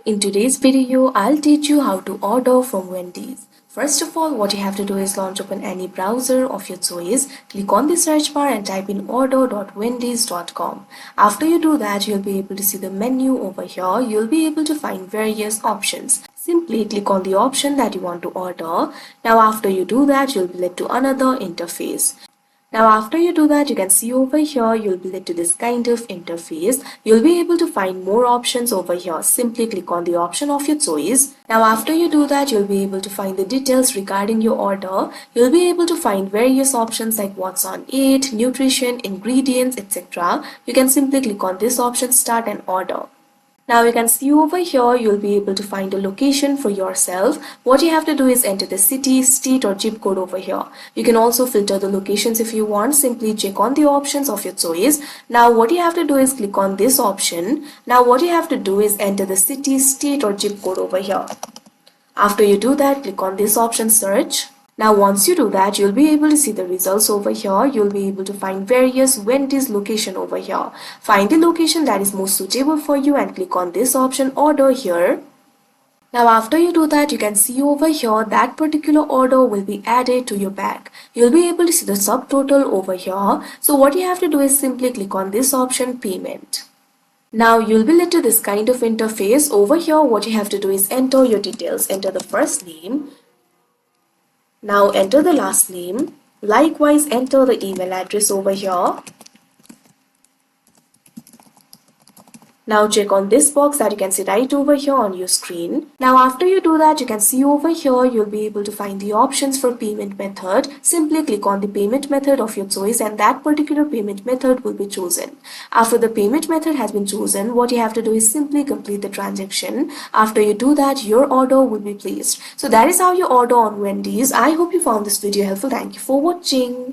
In today's video, I'll teach you how to order from Wendy's. First of all, what you have to do is launch open any browser of your choice, click on the search bar and type in order.wendys.com. After you do that, you'll be able to see the menu over here. You'll be able to find various options. Simply click on the option that you want to order. Now after you do that, you'll be led to another interface. Now after you do that, you can see over here, you'll be led to this kind of interface. You'll be able to find more options over here. Simply click on the option of your choice. Now after you do that, you'll be able to find the details regarding your order. You'll be able to find various options like what's on it, nutrition, ingredients, etc. You can simply click on this option, start an order. Now you can see over here, you'll be able to find a location for yourself. What you have to do is enter the city, state or zip code over here. You can also filter the locations if you want. Simply check on the options of your choice. Now what you have to do is click on this option. Now what you have to do is enter the city, state or zip code over here. After you do that, click on this option, search. Now once you do that, you'll be able to see the results over here. You'll be able to find various Wendy's location over here. Find the location that is most suitable for you and click on this option, order here. Now after you do that, you can see over here that particular order will be added to your bag. You'll be able to see the subtotal over here. So what you have to do is simply click on this option, payment. Now you'll be led to this kind of interface. Over here, what you have to do is enter your details. Enter the first name. Now enter the last name. Likewise, enter the email address over here. Now check on this box that you can see right over here on your screen. Now after you do that, you can see over here, you'll be able to find the options for payment method. Simply click on the payment method of your choice and that particular payment method will be chosen. After the payment method has been chosen, what you have to do is simply complete the transaction. After you do that, your order will be placed. So that is how you order on Wendy's. I hope you found this video helpful. Thank you for watching.